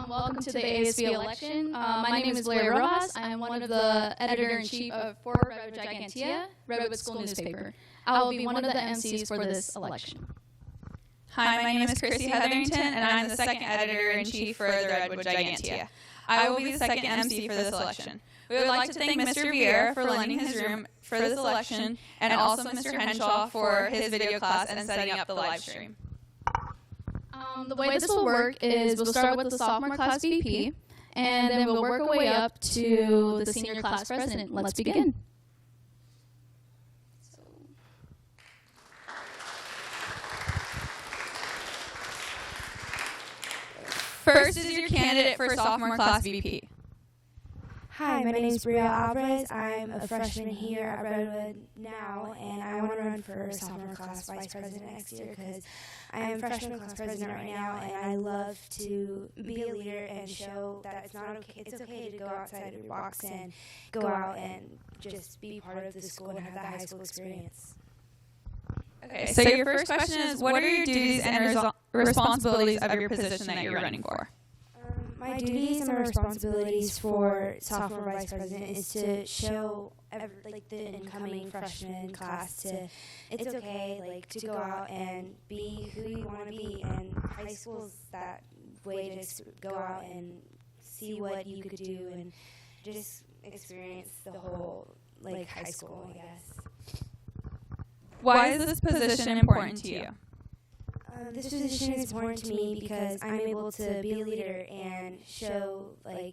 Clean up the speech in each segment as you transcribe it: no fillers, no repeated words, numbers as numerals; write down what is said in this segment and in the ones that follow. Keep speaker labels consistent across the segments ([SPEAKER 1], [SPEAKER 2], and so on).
[SPEAKER 1] Welcome to the ASB election. My name is Blair Rojas. I'm one of the editor-in-chief for Redwood Gigantea, Redwood School newspaper. I will be one of the MCs for this election.
[SPEAKER 2] Hi, my name is Chrissy Hetherington, and I'm the second editor-in-chief for the Redwood Gigantea. I will be the second MC for this election. We would like to thank Mr. Vieira for lending his room for this election, and also Mr. Henshaw for his video class and setting up the live stream.
[SPEAKER 1] The way this will work is we'll start with the sophomore class VP, and then we'll work our way up to the senior class president. Let's begin.
[SPEAKER 2] First is your candidate for sophomore class VP.
[SPEAKER 3] Hi, my name is Bria Alvarez. I'm a freshman here at Redwood now, and I want to run for sophomore class vice president next year because I am freshman class president right now, and I love to be a leader and show that it's okay to go outside of your box and go out and just be part of the school and have that high school experience.
[SPEAKER 2] Okay, so your first question is, what are your duties and responsibilities of your position that you're running for?
[SPEAKER 3] My duties and my responsibilities for sophomore vice president is to show the incoming freshman class it's okay to go out and be who you want to be, and high school's that way to just go out and see what you could do and just experience the whole high school, I guess.
[SPEAKER 2] Why is this position important to you?
[SPEAKER 3] This position is important to me because I'm able to be a leader and show the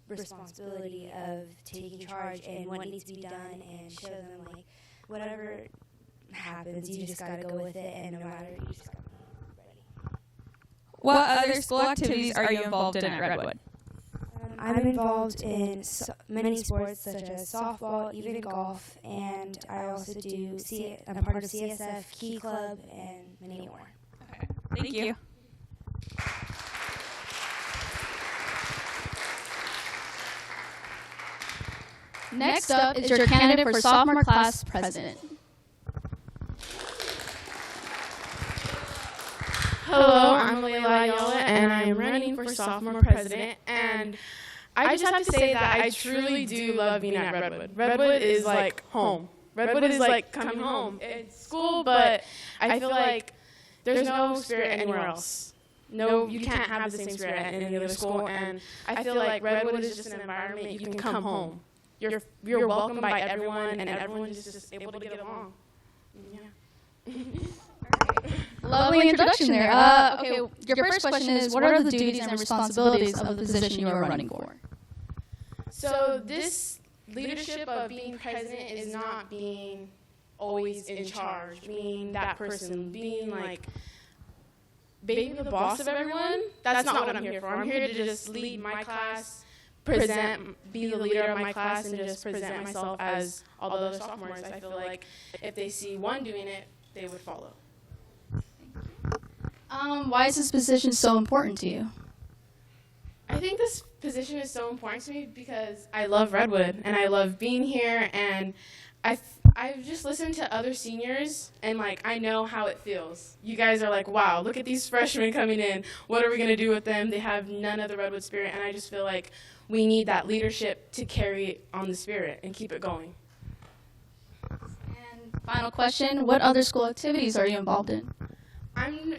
[SPEAKER 3] responsibility of taking charge and what needs to be done, and show them whatever happens, you just gotta go with it, and no matter, you just gotta be ready.
[SPEAKER 2] What other school activities are you involved in at Redwood?
[SPEAKER 3] I'm involved in many sports such as softball, even golf, and I also I'm part of CSF, Key Club, and many more.
[SPEAKER 2] Thank you.
[SPEAKER 1] Next up is your candidate for sophomore class president.
[SPEAKER 4] Hello, I'm Layla Ayala, and I'm running for sophomore president. And I just have to say that I truly do love being at Redwood. Redwood is like home. Redwood is like coming home. It's school, but I feel like there's no spirit anywhere else. No, you can't have the same spirit at any other school. And I feel like Redwood is just an environment you can come home. You're welcomed by everyone, and everyone is just able to get along. Yeah.
[SPEAKER 1] Lovely introduction there. Okay, your first question is, what are the duties and responsibilities of the position you are running for?
[SPEAKER 4] So this leadership of being president is not being always in charge, being that person, being being the boss of everyone. That's not what I'm here for. I'm here to just lead my class, be the leader of my class, and just present myself as all the other sophomores. I feel like if they see one doing it, they would follow.
[SPEAKER 1] Why is this position so important to you?
[SPEAKER 4] I think this position is so important to me because I love Redwood, and I love being here, and I've just listened to other seniors, and I know how it feels. You guys are like, wow, look at these freshmen coming in. What are we going to do with them? They have none of the Redwood spirit, and I just feel like we need that leadership to carry on the spirit and keep it going.
[SPEAKER 1] And final question, what other school activities are you involved in?
[SPEAKER 4] I'm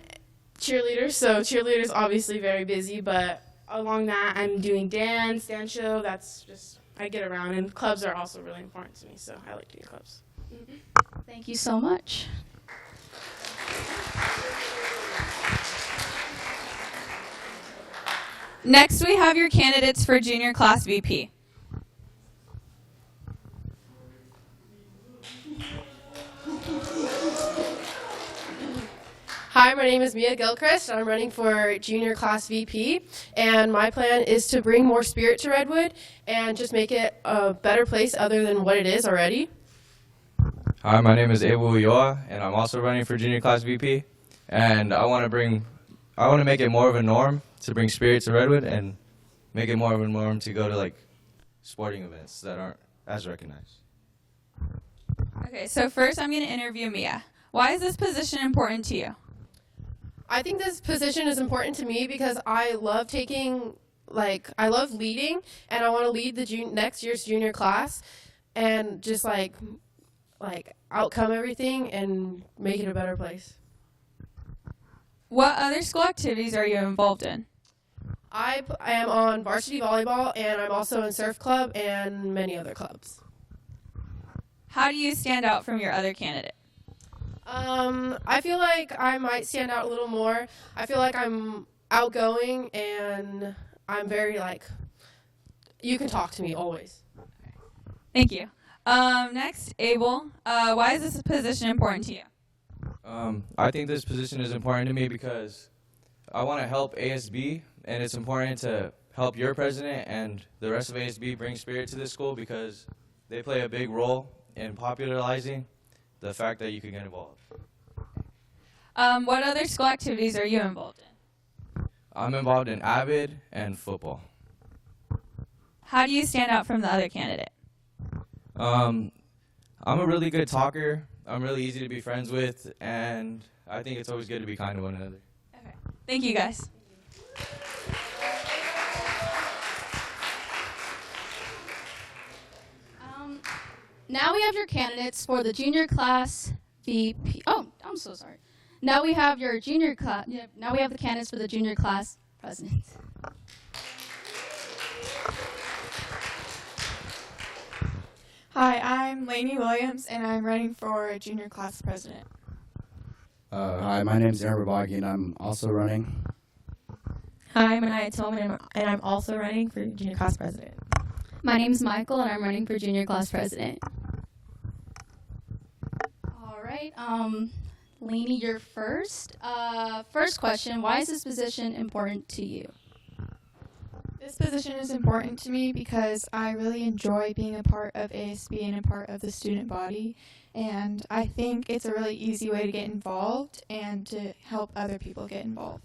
[SPEAKER 4] cheerleader, so cheerleader's obviously very busy, but along that, I'm doing dance show. That's just, I get around, and clubs are also really important to me, so I like doing clubs.
[SPEAKER 1] Thank you so much.
[SPEAKER 2] Next, we have your candidates for junior class VP.
[SPEAKER 5] Hi, my name is Mia Gilchrist. I'm running for junior class VP, and my plan is to bring more spirit to Redwood and just make it a better place other than what it is already.
[SPEAKER 6] Hi, my name is Abel Ulloa, and I'm also running for junior class VP, and I want to make it more of a norm to bring spirit to Redwood and make it more of a norm to go to sporting events that aren't as recognized.
[SPEAKER 2] Okay, so first I'm going to interview Mia. Why is this position important to you?
[SPEAKER 5] I think this position is important to me because I love taking I love leading, and I want to lead the next year's junior class, and just like outcome everything and make it a better place.
[SPEAKER 2] What other school activities are you involved in?
[SPEAKER 5] I am on varsity volleyball, and I'm also in surf club and many other clubs.
[SPEAKER 2] How do you stand out from your other candidate?
[SPEAKER 5] I feel like I might stand out a little more. I feel like I'm outgoing, and I'm very you can talk to me always.
[SPEAKER 2] Thank you. Next, Abel. Why is this position important to you?
[SPEAKER 6] I think this position is important to me because I want to help ASB, and it's important to help your president and the rest of ASB bring spirit to this school because they play a big role in popularizing the fact that you can get involved.
[SPEAKER 2] What other school activities are you involved in?
[SPEAKER 6] I'm involved in AVID and football.
[SPEAKER 2] How do you stand out from the other candidate?
[SPEAKER 6] I'm a really good talker. I'm really easy to be friends with, and I think it's always good to be kind to one another.
[SPEAKER 2] Okay. Thank you, guys.
[SPEAKER 1] Now we have your candidates for the junior class VP. Oh, I'm so sorry. Now we have your junior class. Yeah, now we have the candidates for the junior class president.
[SPEAKER 7] Hi, I'm Lainey Williams, and I'm running for junior class president.
[SPEAKER 8] Hi, my name is Aaron Rabagi, and I'm also running.
[SPEAKER 9] Hi, I'm Anaya Tillman, and I'm also running for junior class president.
[SPEAKER 10] My name's Michael, and I'm running for junior class president.
[SPEAKER 1] All right, Lainey, you're first. First question, why is this position important to you?
[SPEAKER 7] This position is important to me because I really enjoy being a part of ASB and a part of the student body, and I think it's a really easy way to get involved and to help other people get involved.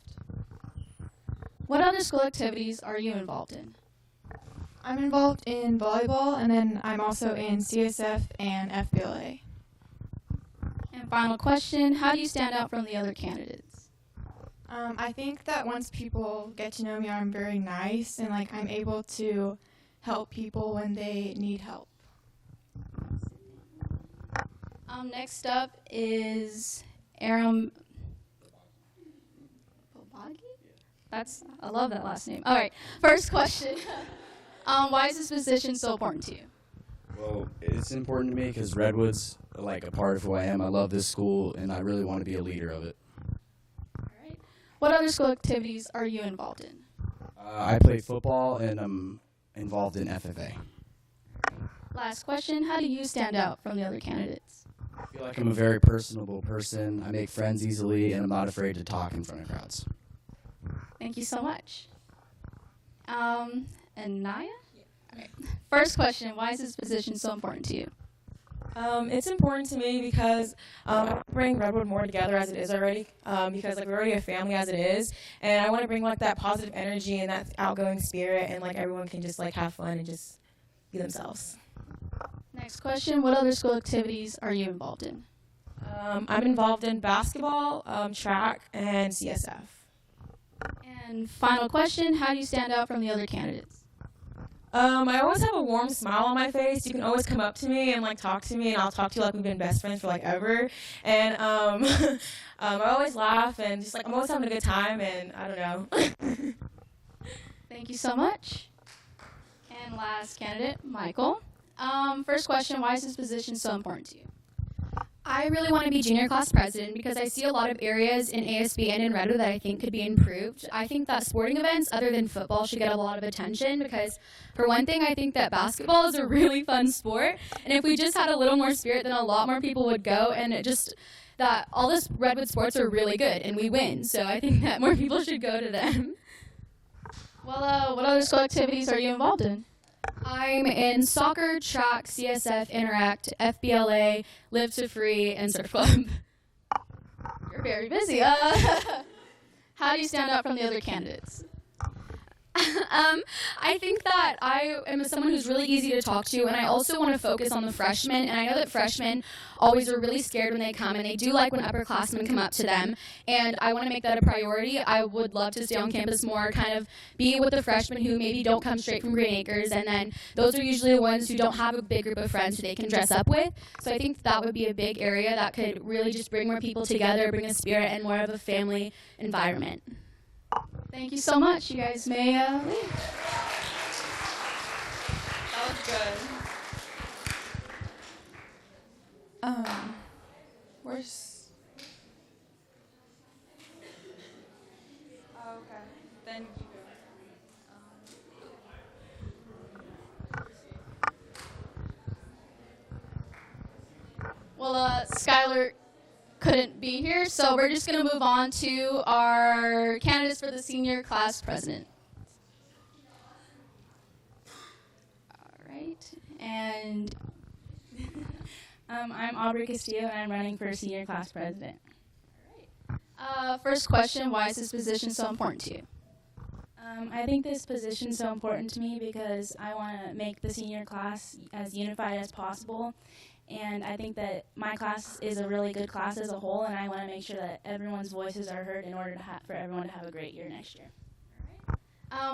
[SPEAKER 1] What other school activities are you involved in?
[SPEAKER 7] I'm involved in volleyball, and then I'm also in CSF and FBLA.
[SPEAKER 1] And final question, how do you stand out from the other candidates?
[SPEAKER 7] I think that once people get to know me, I'm very nice, and I'm able to help people when they need help.
[SPEAKER 1] Next up is Aram Bobagi? I love that last name. All right, first question. Why is this position so important to you?
[SPEAKER 8] Well, it's important to me because Redwood's a part of who I am. I love this school, and I really want to be a leader of it.
[SPEAKER 1] All right. What other school activities are you involved in?
[SPEAKER 8] I play football, and I'm involved in FFA.
[SPEAKER 1] Last question, how do you stand out from the other candidates?
[SPEAKER 8] I feel like I'm a very personable person. I make friends easily, and I'm not afraid to talk in front of crowds.
[SPEAKER 1] Thank you so much. And Naya? Yeah. Okay. First question, why is this position so important to you?
[SPEAKER 9] It's important to me because I want to bring Redwood more together as it is already, because we're already a family as it is, and I want to bring that positive energy and that outgoing spirit, and everyone can just have fun and just be themselves.
[SPEAKER 1] Next question, what other school activities are you involved in?
[SPEAKER 9] I'm involved in basketball, track, and CSF.
[SPEAKER 1] And final question, how do you stand out from the other candidates?
[SPEAKER 9] I always have a warm smile on my face. You can always come up to me and talk to me, and I'll talk to you like we've been best friends for ever. And I always laugh, and just I'm always having a good time, and I don't know.
[SPEAKER 1] Thank you so much. And last candidate, Michael. First question, why is this position so important to you?
[SPEAKER 10] I really want to be junior class president because I see a lot of areas in ASB and in Redwood that I think could be improved. I think that sporting events other than football should get a lot of attention because, for one thing, I think that basketball is a really fun sport, and if we just had a little more spirit, then a lot more people would go, and that all this Redwood sports are really good, and we win, so I think that more people should go to them.
[SPEAKER 1] Well, what other school activities are you involved in?
[SPEAKER 10] I'm in soccer, track, CSF, Interact, FBLA, Live to Free, and Surf Club.
[SPEAKER 1] You're very busy. How do you stand out from the other candidates?
[SPEAKER 10] I think that I am someone who's really easy to talk to, and I also want to focus on the freshmen. And I know that freshmen always are really scared when they come, and they do like when upperclassmen come up to them. And I want to make that a priority. I would love to stay on campus more, kind of be with the freshmen who maybe don't come straight from Green Acres, and then those are usually the ones who don't have a big group of friends who they can dress up with. So I think that would be a big area that could really just bring more people together, bring a spirit, and more of a family environment.
[SPEAKER 1] Thank you so much. You guys may leave.
[SPEAKER 2] That was good. Where's... Oh, okay. Then you go.
[SPEAKER 1] Well, Skylar couldn't be here, so we're just going to move on to our candidates for the senior class president. All right, and
[SPEAKER 11] I'm Aubrey Castillo, and I'm running for senior class president.
[SPEAKER 1] First question, why is this position so important to you?
[SPEAKER 11] I think this position is so important to me because I want to make the senior class as unified as possible. And I think that my class is a really good class as a whole, and I want to make sure that everyone's voices are heard in order to for everyone to have a great year next year.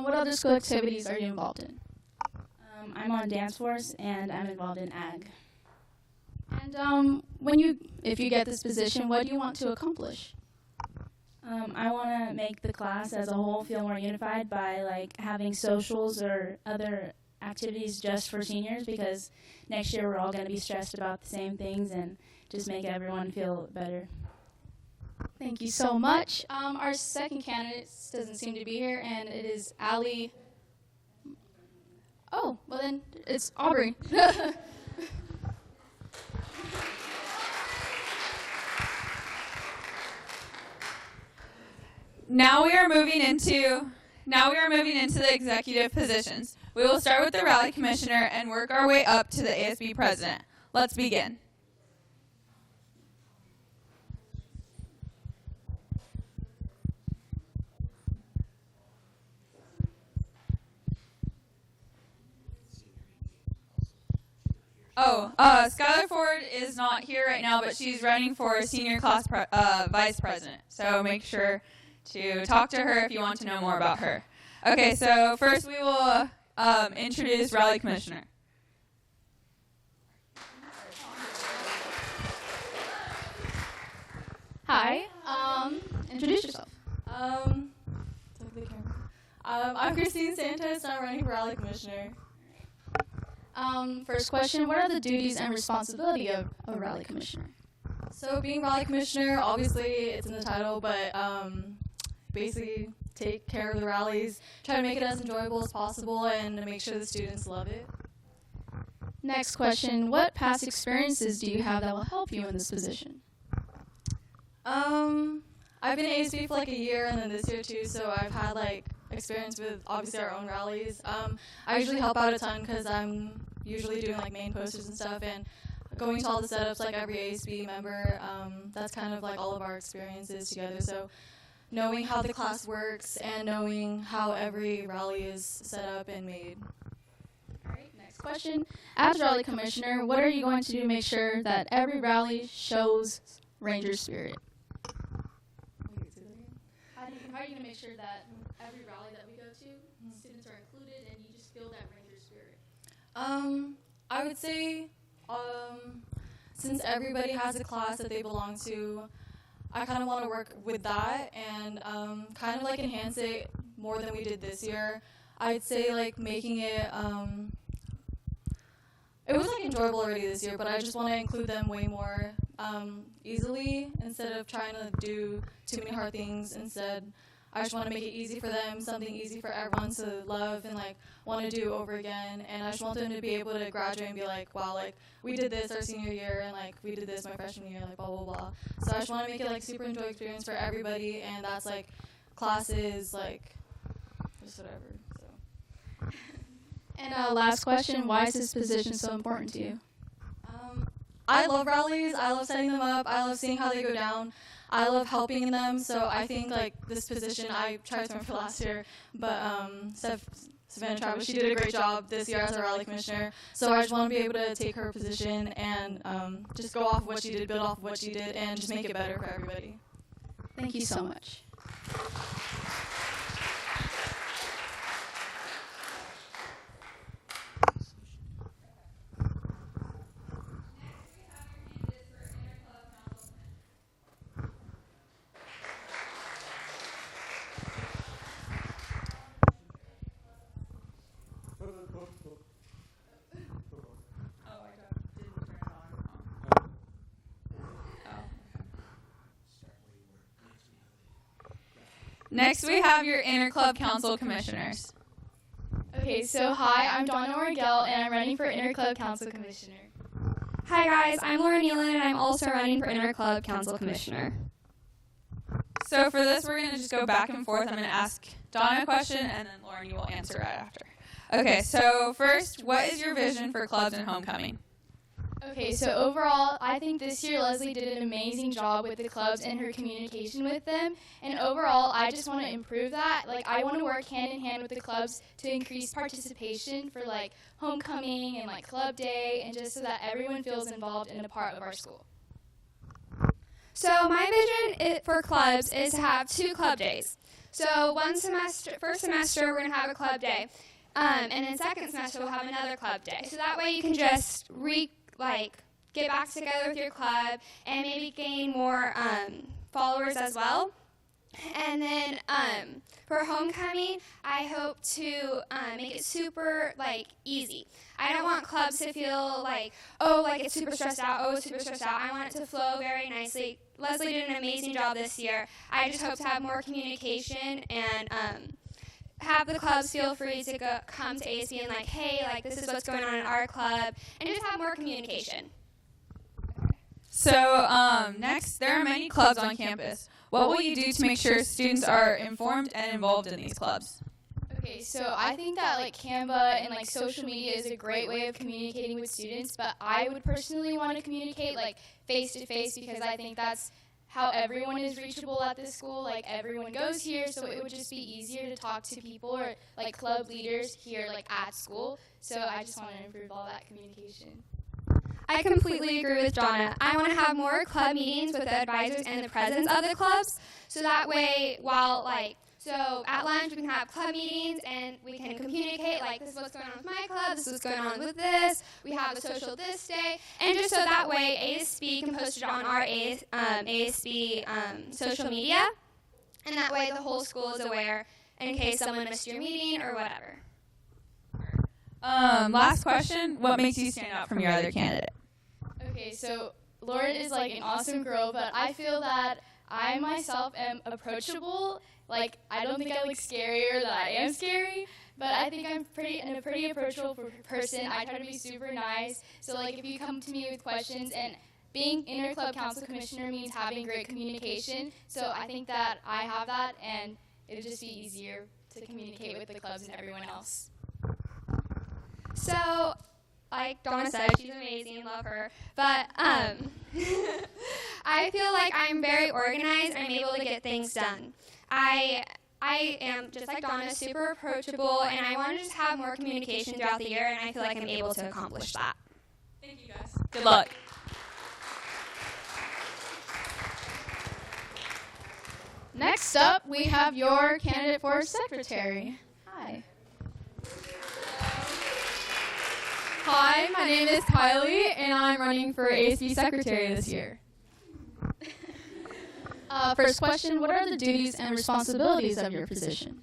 [SPEAKER 1] What other school activities are you involved in?
[SPEAKER 11] I'm on dance force, and I'm involved in ag.
[SPEAKER 1] And if you get this position, what do you want to accomplish?
[SPEAKER 11] I want to make the class as a whole feel more unified by like having socials or other activities just for seniors, because next year we're all going to be stressed about the same things, and just make everyone feel better.
[SPEAKER 1] Thank you so much. Our second candidate doesn't seem to be here, and it is Allie. Oh, well then it's Aubrey.
[SPEAKER 2] Now we are moving into the executive positions. We will start with the rally commissioner and work our way up to the ASB president. Let's begin. Skylar Ford is not here right now, but she's running for senior class vice president. So make sure to talk to her if you want to know more about her. Okay, so first we will introduce rally commissioner.
[SPEAKER 1] Hi. Introduce yourself.
[SPEAKER 12] I'm Christine Santos, and I'm running for rally commissioner.
[SPEAKER 1] First question, what are the duties and responsibility of a rally commissioner?
[SPEAKER 12] So being rally commissioner, obviously it's in the title, but basically take care of the rallies, try to make it as enjoyable as possible, and make sure the students love it.
[SPEAKER 1] Next question, what past experiences do you have that will help you in this position?
[SPEAKER 12] I've been at ASB for like a year, and then this year too, so I've had like experience with obviously our own rallies. I usually help out a ton because I'm usually doing like main posters and stuff, and going to all the setups like every ASB member. That's kind of like all of our experiences together. So knowing how the class works and knowing how every rally is set up and made.
[SPEAKER 1] All right, next question. As rally commissioner, what are you going to do to make sure that every rally shows Ranger spirit? How are you going to make sure that every rally that we go to, students are included and you just feel that Ranger spirit?
[SPEAKER 12] I would say since everybody has a class that they belong to, I kind of want to work with that and kind of like enhance it more than we did this year. I'd say like making it, it was like enjoyable already this year, but I just want to include them way more easily instead of trying to do too many hard things. Instead, I just want to make it easy for them, something easy for everyone to love and like want to do over again. And I just want them to be able to graduate and be like, wow, like we did this our senior year, and like we did this my freshman year, like blah blah blah. So I just want to make it like super enjoyable experience for everybody, and that's like classes, like just whatever. So.
[SPEAKER 1] And last question, why is this position so important to you?
[SPEAKER 12] I love rallies. I love setting them up. I love seeing how they go down. I love helping them. So I think like this position, I tried to run for last year, but Savannah Travis, she did a great job this year as our rally commissioner. So I just want to be able to take her position and just go off of what she did, build off of what she did, and just make it better for everybody.
[SPEAKER 1] Thank you so much.
[SPEAKER 2] Next, we have your Interclub Council Commissioners.
[SPEAKER 13] Okay, so hi, I'm Donna Orgel, and I'm running for Interclub Council Commissioner.
[SPEAKER 10] Hi guys, I'm Laura Nealon, and I'm also running for Interclub Council Commissioner.
[SPEAKER 2] So for this, we're going to just go back and forth. I'm going to ask Donna a question, and then Lauren, you will answer right after. Okay, so first, what is your vision for clubs and homecoming?
[SPEAKER 13] Okay, so overall, I think this year Leslie did an amazing job with the clubs and her communication with them. And overall, I just want to improve that. Like, I want to work hand in hand with the clubs to increase participation for like homecoming and like club day, and just so that everyone feels involved and a part of our school.
[SPEAKER 10] So my vision for clubs is to have 2 club days. So first semester we're going to have a club day, and then second semester we'll have another club day. So that way you can just get back together with your club and maybe gain more followers as well. And then for homecoming, I hope to make it super easy. I don't want clubs to feel it's super stressed out, it's super stressed out. I want it to flow very nicely. Leslie did an amazing job this year. I just hope to have more communication and have the clubs feel free to come to ASB and hey, this is what's going on in our club, and just have more communication.
[SPEAKER 2] So next, there are many clubs on campus. What will you do to make sure students are informed and involved in these clubs?
[SPEAKER 13] Okay, so I think that Canva and social media is a great way of communicating with students, but I would personally want to communicate face to face, because I think that's how everyone is reachable at this school. Everyone goes here, so it would just be easier to talk to people or club leaders here at school. So I just want to improve all that communication.
[SPEAKER 10] I completely agree with Donna. I want to have more club meetings with the advisors and the presidents of the clubs, so that way so at lunch we can have club meetings and we can communicate this is what's going on with my club, this is what's going on with this, we have a social this day, and just so that way ASB can post it on our ASB social media, and that way the whole school is aware in case someone missed your meeting or whatever.
[SPEAKER 2] Last question, what makes you stand out from your other candidate?
[SPEAKER 13] Okay, so Lauren is an awesome girl, but I feel that I myself am approachable. I don't think I look scary or that I am scary, but I think I'm a pretty approachable person. I try to be super nice. So if you come to me with questions, and being Interclub Council Commissioner means having great communication. So I think that I have that, and it'll just be easier to communicate with the clubs and everyone else.
[SPEAKER 10] So, like Donna said, she's amazing, love her. But I feel like I'm very organized and I'm able to get things done. I am, just like Donna, super approachable, and I want to just have more communication throughout the year, and I feel like I'm able to accomplish that.
[SPEAKER 2] Thank you, guys. Good luck.
[SPEAKER 13] Next up, we have your candidate for secretary. Hi.
[SPEAKER 14] Hi, my name is Kylie, and I'm running for ASB secretary this year.
[SPEAKER 13] First question, what are the duties and responsibilities of your position?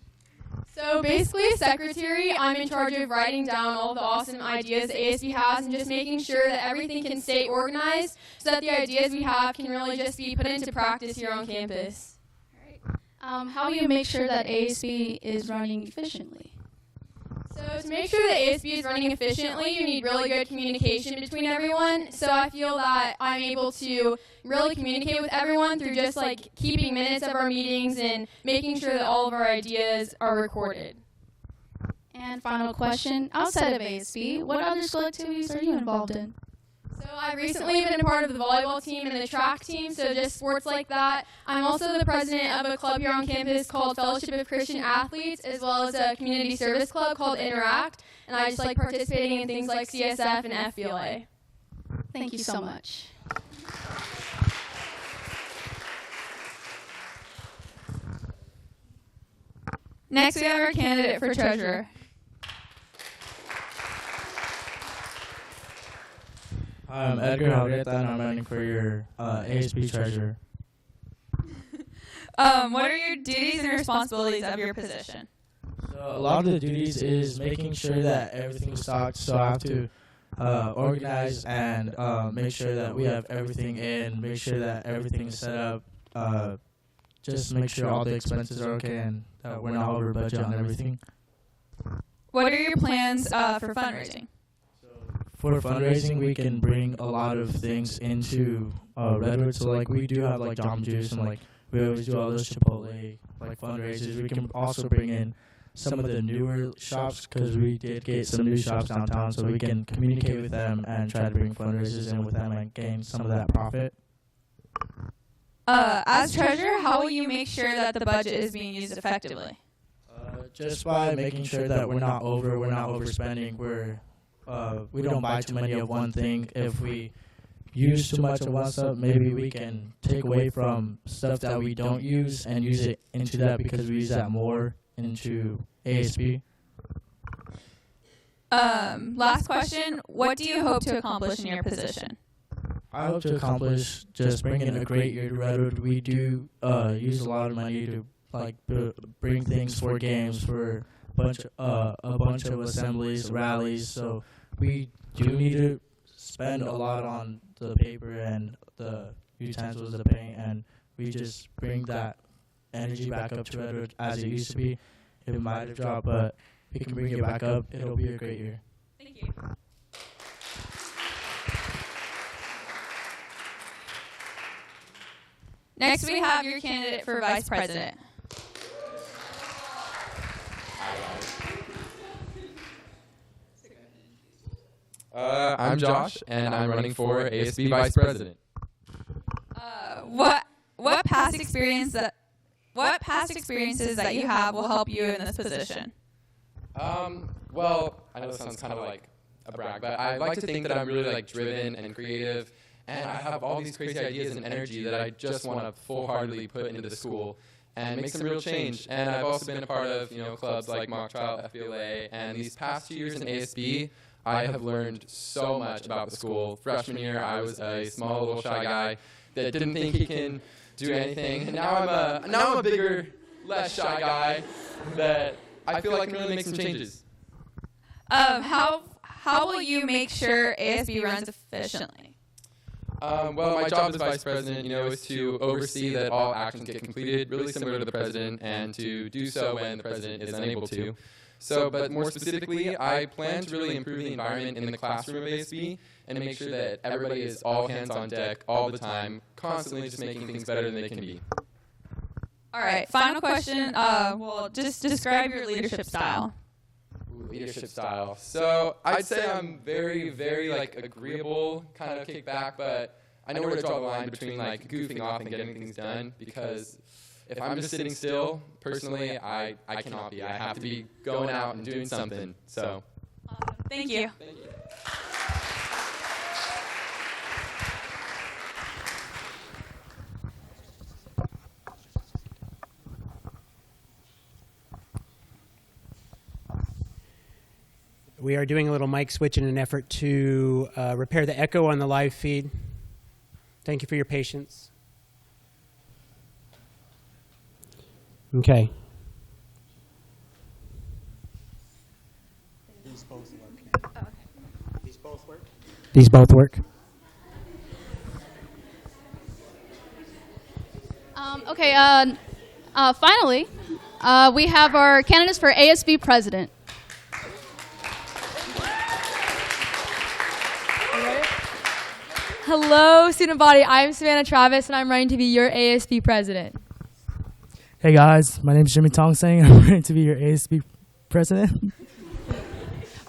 [SPEAKER 14] So basically, secretary, I'm in charge of writing down all the awesome ideas that ASB has and just making sure that everything can stay organized so that the ideas we have can really just be put into practice here on campus.
[SPEAKER 13] How do you make sure that ASB is running efficiently?
[SPEAKER 14] So to make sure that ASB is running efficiently, you need really good communication between everyone. So I feel that I'm able to really communicate with everyone through just keeping minutes of our meetings and making sure that all of our ideas are recorded.
[SPEAKER 13] And final question, outside of ASB, what other school activities are you involved in?
[SPEAKER 14] So I've recently been a part of the volleyball team and the track team, so just sports like that. I'm also the president of a club here on campus called Fellowship of Christian Athletes, as well as a community service club called Interact, and I just like participating in things like CSF and FBLA.
[SPEAKER 1] Thank you so much.
[SPEAKER 2] Next, we have our candidate for treasurer.
[SPEAKER 15] I'm Edgar Alvarez, and I'm running for your ASB treasurer.
[SPEAKER 2] What are your duties and responsibilities of your position?
[SPEAKER 15] So a lot of the duties is making sure that everything's stocked, so I have to organize and make sure that we have everything in, make sure that everything's set up, just make sure all the expenses are okay and that we're not over budget on everything.
[SPEAKER 2] What are your plans for fundraising?
[SPEAKER 15] For fundraising, we can bring a lot of things into Redwood. So like we do have like Jamba Juice and like we always do all those Chipotle like fundraisers. We can also bring in some of the newer shops because we did get some new shops downtown, so we can communicate with them and try to bring fundraisers in with them and gain some of that profit.
[SPEAKER 2] As treasurer, how will you make sure that the budget is being used effectively?
[SPEAKER 15] Just by making sure that we're not overspending. We don't buy too many of one thing. If we use too much of one stuff, maybe we can take away from stuff that we don't use and use it into that because we use that more into ASB.
[SPEAKER 2] Last question, what do you hope to accomplish in your position?
[SPEAKER 15] I hope to accomplish just bringing a great year to Redwood. We do use a lot of money to like bring things for games, for a bunch of assemblies, rallies. So we do need to spend a lot on the paper and the utensils, the paint, and we just bring that energy back up to Redwood as it used to be. It might have dropped, but we can bring it back up. It'll be a great year.
[SPEAKER 2] Thank you. Next, we have your candidate for vice president.
[SPEAKER 16] I'm Josh, and I'm running for ASB Vice President.
[SPEAKER 2] What past experiences that you have will help you in this position?
[SPEAKER 16] Well, I know this sounds kind of like a brag, but I like to think that I'm really like driven and creative, and I have all these crazy ideas and energy that I just want to full-heartedly put into the school and make some real change. And I've also been a part of clubs like Mock Trial, FBLA, and these past 2 years in ASB, I have learned so much about the school. Freshman year, I was a small little shy guy that didn't think he can do anything, and now I'm a bigger, less shy guy that I feel like can really make some changes.
[SPEAKER 2] How will you make sure ASB runs efficiently?
[SPEAKER 16] Well, my job as vice president, is to oversee that all actions get completed, really similar to the president, and to do so when the president is unable to. So, but more specifically, I plan to really improve the environment in the classroom of ASB and make sure that everybody is all hands on deck all the time, constantly just making things better than they can be.
[SPEAKER 2] All right, final question. Well, just describe your leadership style.
[SPEAKER 16] Leadership style. So I'd say I'm very, very like agreeable, kind of kick back, but I know where to draw the line between like goofing off and getting things done, because if I'm just sitting still, personally, I cannot be. I have to be going out and doing something. So
[SPEAKER 2] Thank you.
[SPEAKER 16] Thank you.
[SPEAKER 17] We are doing a little mic switch in an effort to repair the echo on the live feed. Thank you for your patience. Okay. These both work. Oh, okay. These both work? These both work.
[SPEAKER 1] Finally, we have our candidates for ASB president.
[SPEAKER 14] Hello, student body. I'm Savannah Travis, and I'm running to be your ASB president.
[SPEAKER 18] Hey guys, my name is Jimmy Tongsang. I'm running to be your ASB president.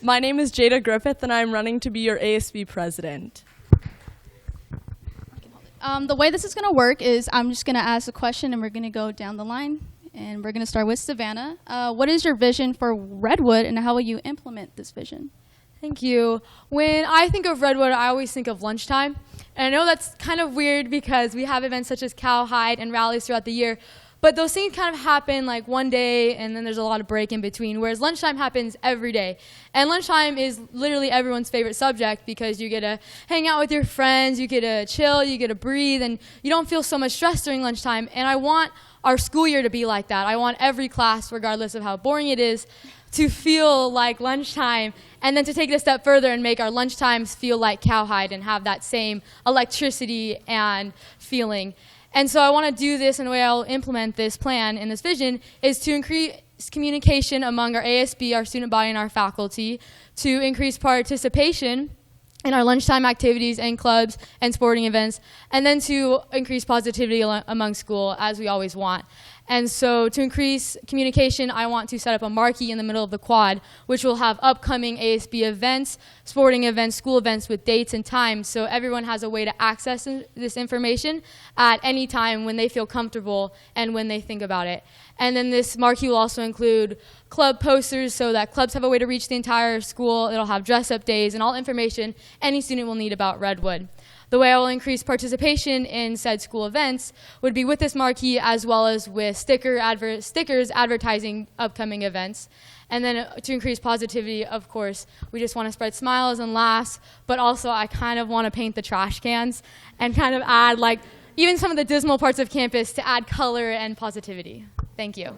[SPEAKER 19] My name is Jada Griffith, and I'm running to be your ASB president.
[SPEAKER 1] The way this is going to work is I'm just going to ask a question, and we're going to go down the line. And we're going to start with Savannah. What is your vision for Redwood, and how will you implement this vision?
[SPEAKER 19] Thank you. When I think of Redwood, I always think of lunchtime. And I know that's kind of weird because we have events such as Cowhide and rallies throughout the year. But those things kind of happen like one day, and then there's a lot of break in between, whereas lunchtime happens every day. And lunchtime is literally everyone's favorite subject because you get to hang out with your friends, you get to chill, you get to breathe, and you don't feel so much stress during lunchtime. And I want our school year to be like that. I want every class, regardless of how boring it is, to feel like lunchtime, and then to take it a step further and make our lunchtimes feel like Cowhide and have that same electricity and feeling. And so I want to do this, and the way I'll implement this plan and this vision is to increase communication among our ASB, our student body, and our faculty, to increase participation in our lunchtime activities and clubs and sporting events, and then to increase positivity among school, as we always want. And so to increase communication, I want to set up a marquee in the middle of the quad, which will have upcoming ASB events, sporting events, school events with dates and times, so everyone has a way to access this information at any time when they feel comfortable and when they think about it. And then this marquee will also include club posters so that clubs have a way to reach the entire school. It'll have dress-up days and all information any student will need about Redwood. The way I will increase participation in said school events would be with this marquee, as well as with stickers advertising upcoming events. And then to increase positivity, of course, we just want to spread smiles and laughs, but also I kind of want to paint the trash cans and kind of add like even some of the dismal parts of campus to add color and positivity. Thank you.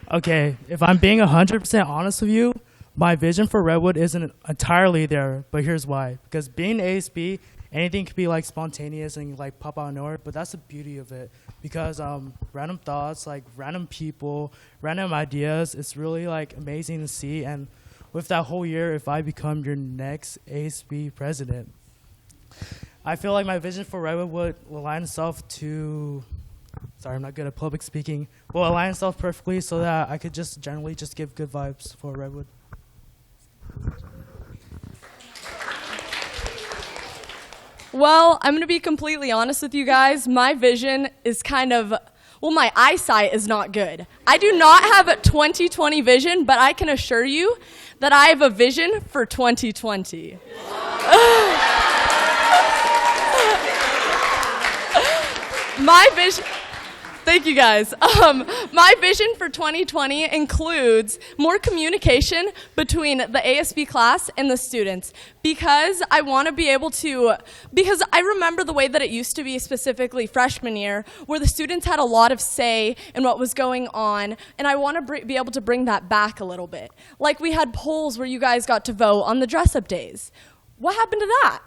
[SPEAKER 18] Okay, if I'm being 100% honest with you, my vision for Redwood isn't entirely there, but here's why. Because being ASB, anything could be like spontaneous and like pop out of nowhere, but that's the beauty of it. Because random thoughts, like random people, random ideas, it's really like amazing to see. And with that whole year, if I become your next ASB president, I feel like my vision for Redwood would align itself to, sorry, I'm not good at public speaking, will align itself perfectly so that I could just generally just give good vibes for Redwood.
[SPEAKER 20] Well, I'm going to be completely honest with you guys. My vision is kind of, well, my eyesight is not good. I do not have a 2020 vision, but I can assure you that I have a vision for 2020. My vision... Thank you, guys. My vision for 2020 includes more communication between the ASB class and the students, because I want to be able to, because I remember the way that it used to be, specifically freshman year, where the students had a lot of say in what was going on, and I want to be able to bring that back a little bit. Like we had polls where you guys got to vote on the dress-up days. What happened to that?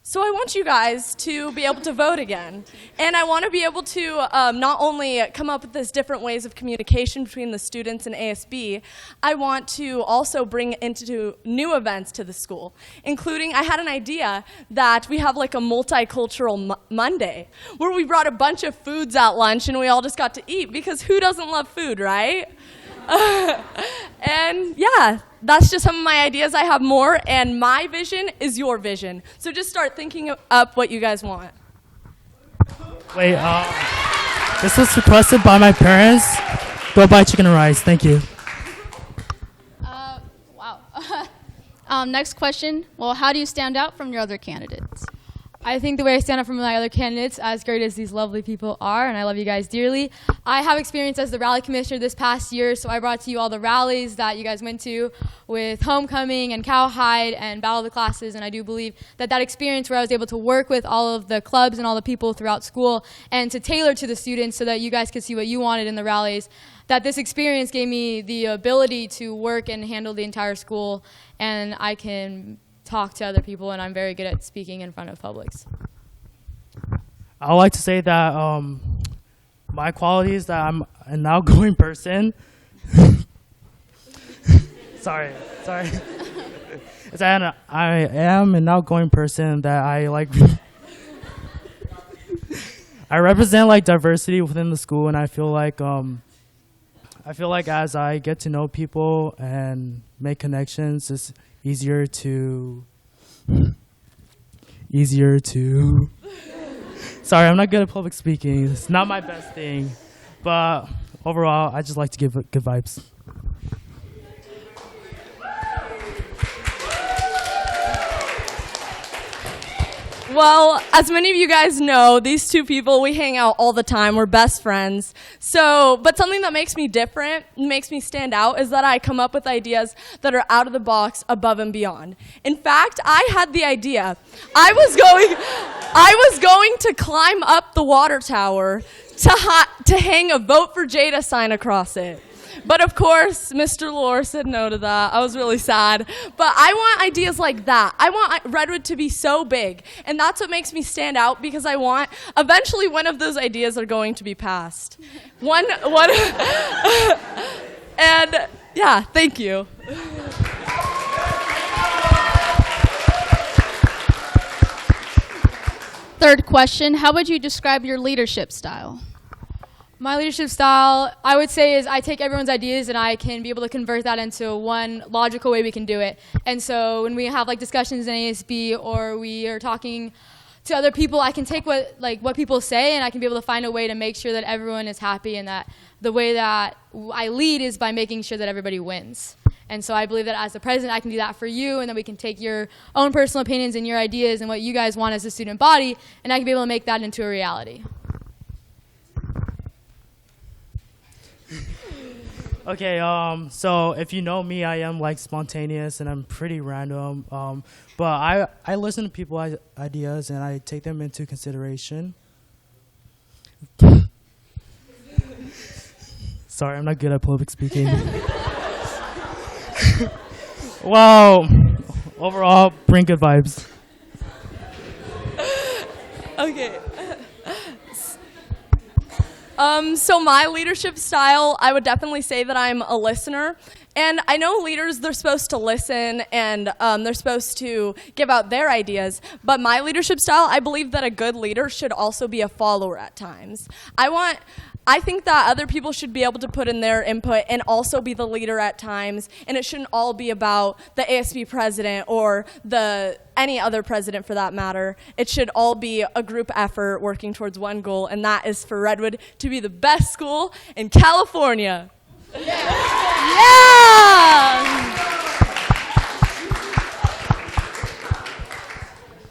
[SPEAKER 20] So I want you guys to be able to vote again. And I want to be able to not only come up with these different ways of communication between the students and ASB, I want to also bring into new events to the school, including, I had an idea that we have like a multicultural Monday, where we brought a bunch of foods at lunch and we all just got to eat, because who doesn't love food, right? And yeah, that's just some of my ideas. I have more, and my vision is your vision. So just start thinking up what you guys want.
[SPEAKER 18] Wait, this was requested by my parents. Go buy chicken and rice. Thank you.
[SPEAKER 1] Wow. Next question. Well, how do you stand out from your other candidates?
[SPEAKER 19] I think the way I stand out from my other candidates, as great as these lovely people are, and I love you guys dearly, I have experience as the rally commissioner this past year, so I brought to you all the rallies that you guys went to with Homecoming and Cowhide and Battle of the Classes, and I do believe that that experience where I was able to work with all of the clubs and all the people throughout school and to tailor to the students so that you guys could see what you wanted in the rallies, that this experience gave me the ability to work and handle the entire school, and I can talk to other people, and I'm very good at speaking in front of publics.
[SPEAKER 18] I would like to say that my quality is that I'm an outgoing person. sorry. It's that I am an outgoing person, that I like. I represent like diversity within the school, and I feel like I feel like as I get to know people and make connections, it's easier to. Sorry, I'm not good at public speaking. It's not my best thing. But overall, I just like to give good vibes.
[SPEAKER 20] Well, as many of you guys know, these two people, we hang out all the time. We're best friends. But something that makes me different, makes me stand out, is that I come up with ideas that are out of the box, above and beyond. In fact, I had the idea. I was going to climb up the water tower to hang a Vote for Jada sign across it. But of course, Mr. Lore said no to that. I was really sad. But I want ideas like that. I want Redwood to be so big. And that's what makes me stand out, because I want, eventually one of those ideas are going to be passed. One, and yeah, thank you.
[SPEAKER 1] Third question, how would you describe your leadership style?
[SPEAKER 19] My leadership style, I would say, is I take everyone's ideas and I can be able to convert that into one logical way we can do it. And so when we have like discussions in ASB or we are talking to other people, I can take what people say and I can be able to find a way to make sure that everyone is happy, and that the way that I lead is by making sure that everybody wins. And so I believe that as the president, I can do that for you, and then we can take your own personal opinions and your ideas and what you guys want as a student body, and I can be able to make that into a reality.
[SPEAKER 18] Okay, so if you know me, I am like spontaneous and I'm pretty random. But I listen to people's ideas and I take them into consideration. Sorry, I'm not good at public speaking. Wow, overall, bring good vibes.
[SPEAKER 20] Okay. So my leadership style, I would definitely say that I'm a listener. And I know leaders, they're supposed to listen and they're supposed to give out their ideas. But my leadership style, I believe that a good leader should also be a follower at times. I think that other people should be able to put in their input and also be the leader at times, and it shouldn't all be about the ASB president or any other president for that matter. It should all be a group effort working towards one goal, and that is for Redwood to be the best school in California. Yeah!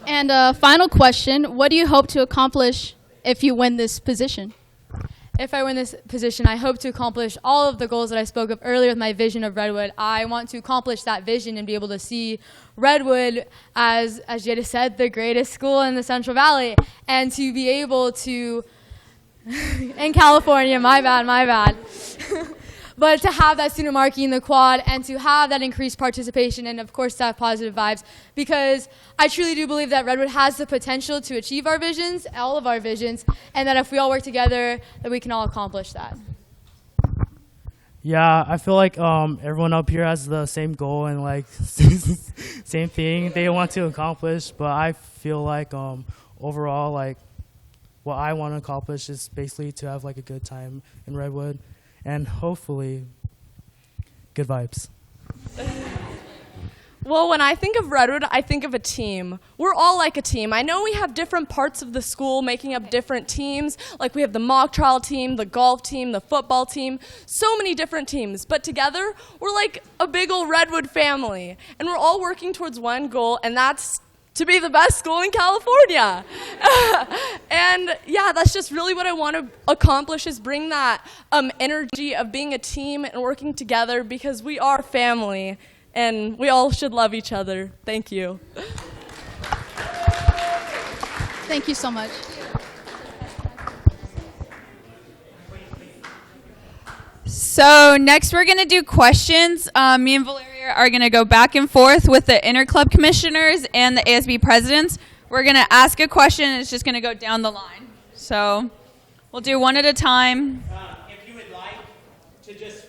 [SPEAKER 1] And final question, what do you hope to accomplish if you win this position?
[SPEAKER 19] If I win this position, I hope to accomplish all of the goals that I spoke of earlier with my vision of Redwood. I want to accomplish that vision and be able to see Redwood as Jada said, the greatest school in the Central Valley, and to be able to, in California, my bad. But to have that student marquee in the quad and to have that increased participation and, of course, to have positive vibes, because I truly do believe that Redwood has the potential to achieve our visions, all of our visions, and that if we all work together, that we can all accomplish that.
[SPEAKER 18] Yeah, I feel like everyone up here has the same goal and like same thing they want to accomplish, but I feel like overall, like what I want to accomplish is basically to have like a good time in Redwood. And hopefully, good vibes.
[SPEAKER 20] Well, when I think of Redwood, I think of a team. We're all like a team. I know we have different parts of the school making up different teams. Like we have the mock trial team, the golf team, the football team, so many different teams. But together, we're like a big old Redwood family. And we're all working towards one goal, and that's to be the best school in California. And yeah, that's just really what I want to accomplish, is bring that energy of being a team and working together, because we are family and we all should love each other. Thank you.
[SPEAKER 1] Thank you so much.
[SPEAKER 2] So next we're going to do questions. Me and Valeria are going to go back and forth with the interclub commissioners and the ASB presidents. We're going to ask a question and it's just going to go down the line. So we'll do one at a time.
[SPEAKER 17] If you would like to just,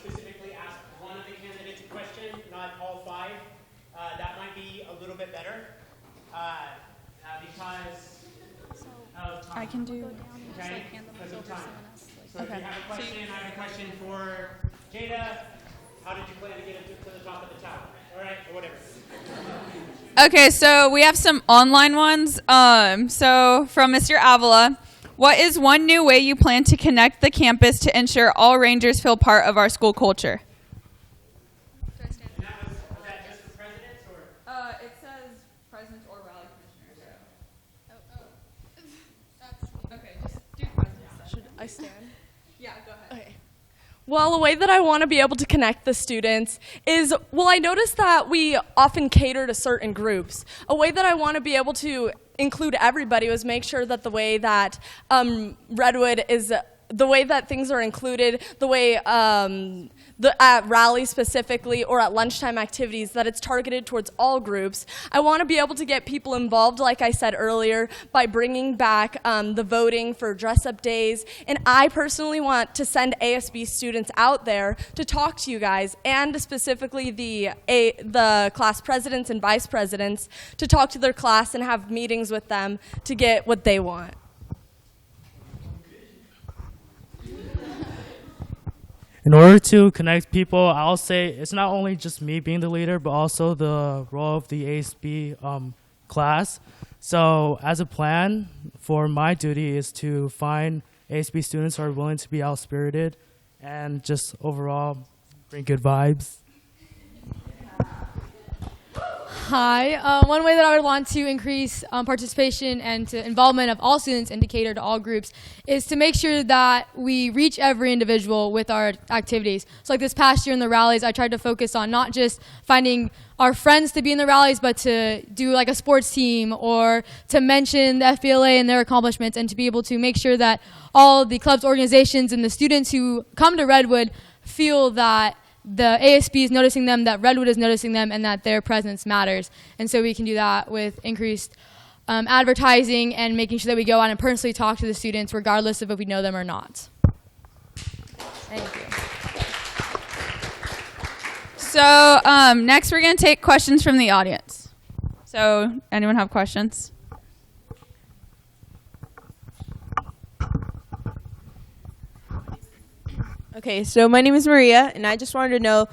[SPEAKER 17] specifically ask one of the candidates a question, not all five, that might be a little bit better. Because of time.
[SPEAKER 2] I can do.
[SPEAKER 17] Okay? Because of time. So if you have a question, I have a question for Jada. How did you plan to get it to the top of the tower? All right, or whatever.
[SPEAKER 2] Okay, so we have some online ones. So from Mr. Avila, what is one new way you plan to connect the campus to ensure all Rangers feel part of our school culture?
[SPEAKER 17] Was that just for presidents or?
[SPEAKER 2] It says presidents or rally commissioners. Okay, just do presidents.
[SPEAKER 20] Should I stand?
[SPEAKER 2] Yeah, go ahead.
[SPEAKER 20] Okay. Well, a way that I want to be able to connect the students is, well, I noticed that we often cater to certain groups. A way that I want to be able to include everybody was make sure that the way that Redwood is, the way that things are included, the way at rallies specifically or at lunchtime activities, that it's targeted towards all groups. I want to be able to get people involved, like I said earlier, by bringing back the voting for dress-up days. And I personally want to send ASB students out there to talk to you guys, and specifically the class presidents and vice presidents, to talk to their class and have meetings with them to get what they want.
[SPEAKER 18] In order to connect people, I'll say it's not only just me being the leader, but also the role of the ASB class. So as a plan, for my duty is to find ASB students who are willing to be out-spirited and just overall bring good vibes.
[SPEAKER 19] Hi. One way that I would want to increase participation and to involvement of all students and to cater to all groups is to make sure that we reach every individual with our activities. So like this past year in the rallies, I tried to focus on not just finding our friends to be in the rallies, but to do like a sports team or to mention the FBLA and their accomplishments, and to be able to make sure that all the clubs, organizations, and the students who come to Redwood feel that the ASB is noticing them, that Redwood is noticing them, and that their presence matters. And so we can do that with increased advertising and making sure that we go out and personally talk to the students regardless of if we know them or not. Thank you.
[SPEAKER 2] So next we're going to take questions from the audience. So anyone have questions?
[SPEAKER 21] Okay, so my name is Maria, and I just wanted to know,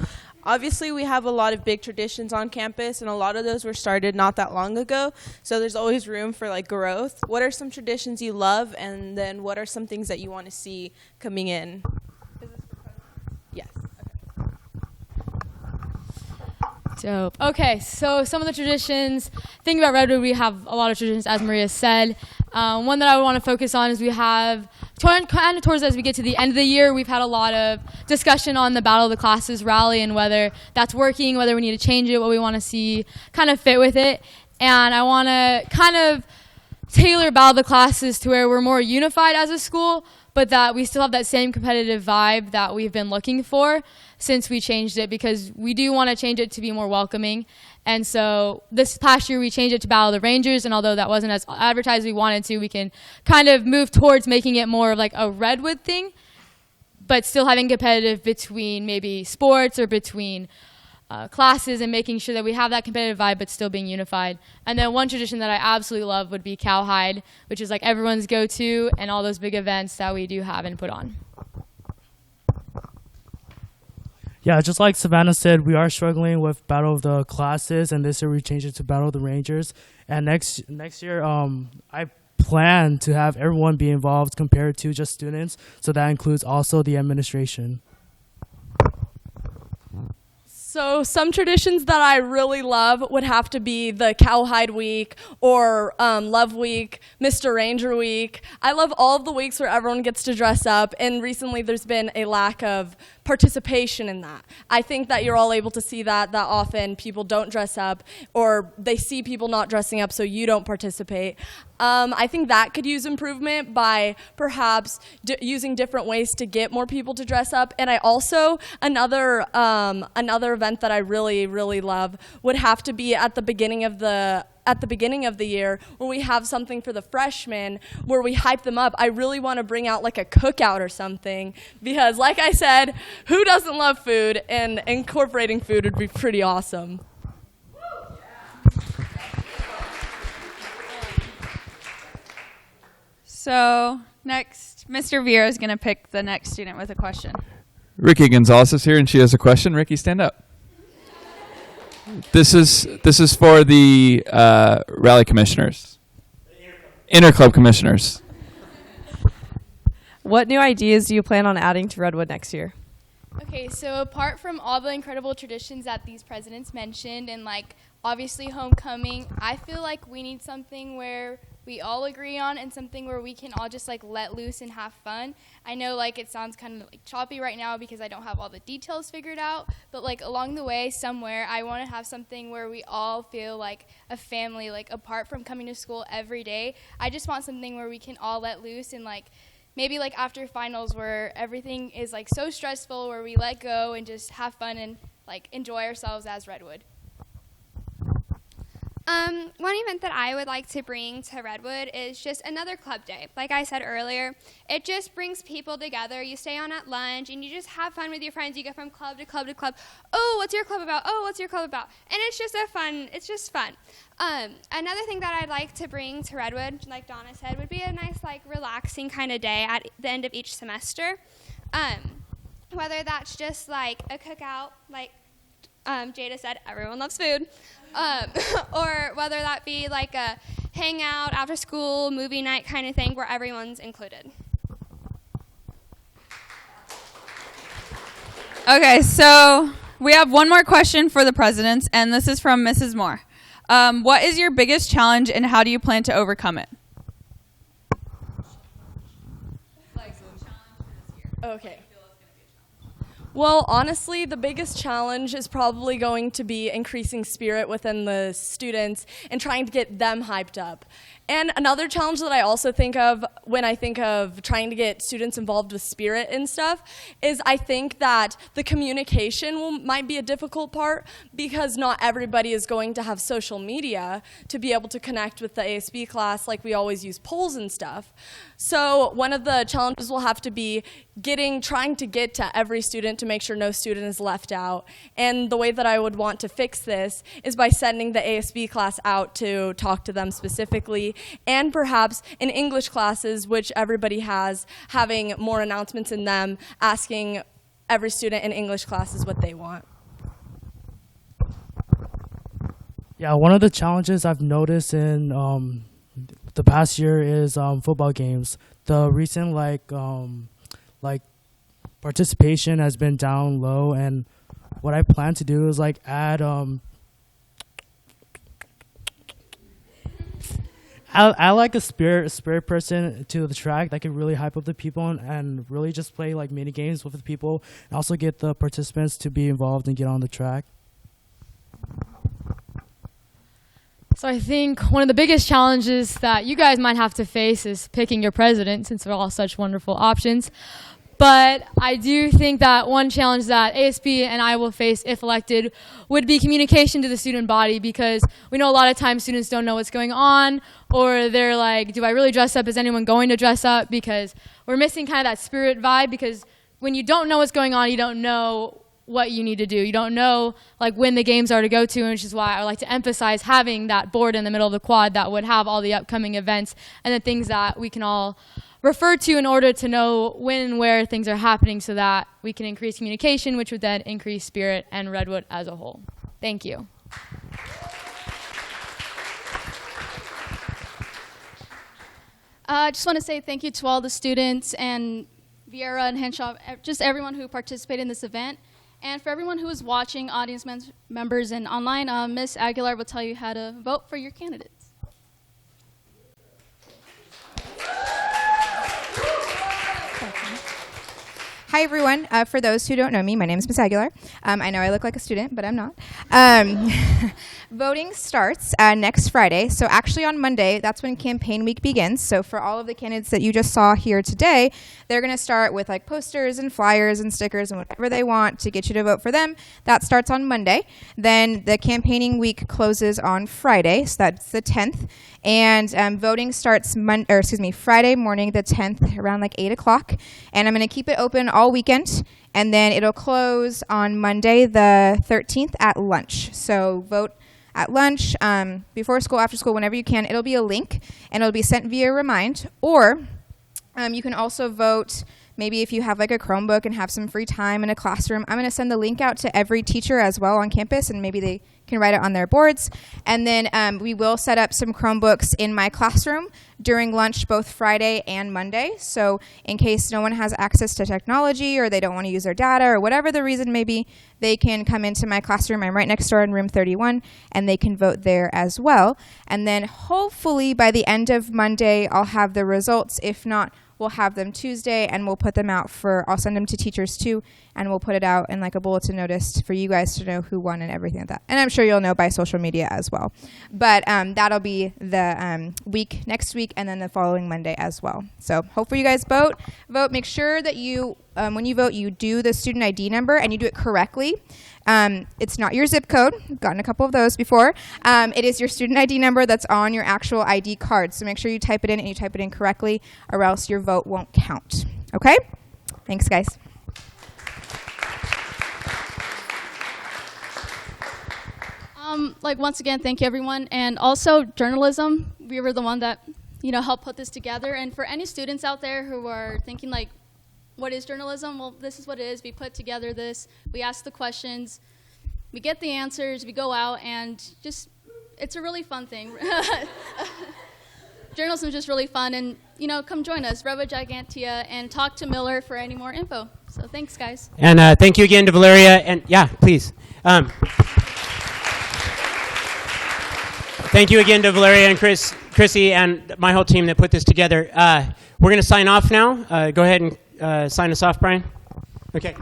[SPEAKER 21] obviously we have a lot of big traditions on campus, and a lot of those were started not that long ago, so there's always room for like growth. What are some traditions you love, and then what are some things that you want to see coming in? Yes.
[SPEAKER 19] Dope. Okay, so some of the traditions, thinking about Redwood, we have a lot of traditions, as Maria said. One that I would want to focus on is we have, kind of towards as we get to the end of the year, we've had a lot of discussion on the Battle of the Classes rally and whether that's working, whether we need to change it, what we want to see kind of fit with it. And I want to kind of tailor Battle of the Classes to where we're more unified as a school, but that we still have that same competitive vibe that we've been looking for since we changed it, because we do want to change it to be more welcoming. And so this past year we changed it to Battle of the Rangers, and although that wasn't as advertised as we wanted to, we can kind of move towards making it more of like a Redwood thing, but still having competitive between maybe sports or between classes, and making sure that we have that competitive vibe but still being unified. And then one tradition that I absolutely love would be Cowhide, which is like everyone's go-to and all those big events that we do have and put on.
[SPEAKER 18] Yeah, just like Savannah said, we are struggling with Battle of the Classes, and this year we changed it to Battle of the Rangers. And next year, I plan to have everyone be involved compared to just students, so that includes also the administration.
[SPEAKER 20] So some traditions that I really love would have to be the Cowhide Week or Love Week, Mr. Ranger Week. I love all of the weeks where everyone gets to dress up, and recently there's been a lack of participation in that. I think that you're all able to see that often people don't dress up, or they see people not dressing up so you don't participate. I think that could use improvement by perhaps using different ways to get more people to dress up. And I also, another event that I really, really love would have to be at the beginning of the year, where we have something for the freshmen where we hype them up. I really want to bring out like a cookout or something, because like I said, who doesn't love food, and incorporating food would be pretty awesome.
[SPEAKER 2] So next, Mr. Vieira is going to pick the next student with a question.
[SPEAKER 3] Ricky Gonzalez is here, and she has a question. Ricky, stand up. This is for the rally commissioners, interclub commissioners.
[SPEAKER 22] What new ideas do you plan on adding to Redwood next year?
[SPEAKER 13] Okay, so apart from all the incredible traditions that these presidents mentioned and like obviously homecoming, I feel like we need something where we all agree on and something where we can all just like let loose and have fun. I know like it sounds kind of like choppy right now because I don't have all the details figured out, but like along the way somewhere I want to have something where we all feel like a family, like apart from coming to school every day. I just want something where we can all let loose and like maybe like after finals where everything is like so stressful, where we let go and just have fun and like enjoy ourselves as Redwood.
[SPEAKER 23] One event that I would like to bring to Redwood is just another club day. Like I said earlier, it just brings people together. You stay on at lunch and you just have fun with your friends. You go from club to club to club. Oh, what's your club about? Oh, what's your club about? And it's just fun. Another thing that I'd like to bring to Redwood, like Donna said, would be a nice, like, relaxing kind of day at the end of each semester. Whether that's just like a cookout, like Jada said, everyone loves food. Or whether that be like a hangout, after school, movie night kind of thing where everyone's included.
[SPEAKER 2] Okay, so we have one more question for the presidents, and this is from Mrs. Moore. What is your biggest challenge, and how do you plan to overcome it?
[SPEAKER 20] Okay. Well, honestly, the biggest challenge is probably going to be increasing spirit within the students and trying to get them hyped up. And another challenge that I also think of when I think of trying to get students involved with spirit and stuff is I think that the communication might be a difficult part because not everybody is going to have social media to be able to connect with the ASB class like we always use polls and stuff. So one of the challenges will have to be trying to get to every student to make sure no student is left out. And the way that I would want to fix this is by sending the ASB class out to talk to them specifically, and perhaps in English classes, which everybody has, having more announcements in them, asking every student in English classes what they want.
[SPEAKER 18] Yeah, one of the challenges I've noticed in the past year is football games. The recent participation has been down low, and what I plan to do is like add I like a spirit person to the track that can really hype up the people and really just play like mini games with the people, and also get the participants to be involved and get on the track.
[SPEAKER 19] So I think one of the biggest challenges that you guys might have to face is picking your president, since they're all such wonderful options. But I do think that one challenge that ASB and I will face if elected would be communication to the student body, because we know a lot of times students don't know what's going on, or they're like, do I really dress up? Is anyone going to dress up? Because we're missing kind of that spirit vibe, because when you don't know what's going on, you don't know what you need to do. You don't know like when the games are to go to, which is why I would like to emphasize having that board in the middle of the quad that would have all the upcoming events and the things that we can all refer to in order to know when and where things are happening, so that we can increase communication, which would then increase spirit and Redwood as a whole. Thank you.
[SPEAKER 1] I just want to say thank you to all the students and Vieira and Henshaw, just everyone who participated in this event. And for everyone who is watching, audience members and online, Ms. Aguilar will tell you how to vote for your candidates.
[SPEAKER 24] Hi, everyone. For those who don't know me, my name is Ms. Aguilar. I know I look like a student, but I'm not. Voting starts next Friday. So actually on Monday, that's when campaign week begins. So for all of the candidates that you just saw here today, they're going to start with like posters and flyers and stickers and whatever they want to get you to vote for them. That starts on Monday. Then the campaigning week closes on Friday, so that's the 10th. And voting starts Friday morning, the 10th, around like 8 o'clock. And I'm going to keep it open all weekend. And then it'll close on Monday, the 13th, at lunch. So vote at lunch, before school, after school, whenever you can. It'll be a link, and it'll be sent via Remind. Or you can also vote. Maybe if you have like a Chromebook and have some free time in a classroom, I'm going to send the link out to every teacher as well on campus, and maybe they can write it on their boards. And then we will set up some Chromebooks in my classroom during lunch both Friday and Monday. So in case no one has access to technology or they don't want to use their data or whatever the reason may be, they can come into my classroom. I'm right next door in room 31, and they can vote there as well. And then hopefully by the end of Monday, I'll have the results. If not, we'll have them Tuesday, and we'll put them out I'll send them to teachers too, and we'll put it out in like a bulletin notice for you guys to know who won and everything like that. And I'm sure you'll know by social media as well. But that'll be the week next week, and then the following Monday as well. So hopefully you guys vote. Make sure that you, when you vote, you do the student ID number and you do it correctly. It's not your zip code. I've gotten a couple of those before. It is your student ID number that's on your actual ID card. So make sure you type it in and you type it in correctly, or else your vote won't count. Okay? Thanks, guys.
[SPEAKER 1] Once again, thank you, everyone. And also, journalism, we were the one that, helped put this together. And for any students out there who are thinking, what is journalism? Well, this is what it is. We put together this. We ask the questions. We get the answers. We go out, and it's a really fun thing. Journalism is just really fun. And, come join us, Redwood Gigantea, and talk to Miller for any more info. So thanks, guys.
[SPEAKER 17] And thank you again to Valeria. And, yeah, please. Thank you again to Valeria and Chrissy, and my whole team that put this together. We're going to sign off now. Go ahead and sign us off, Brian. Okay.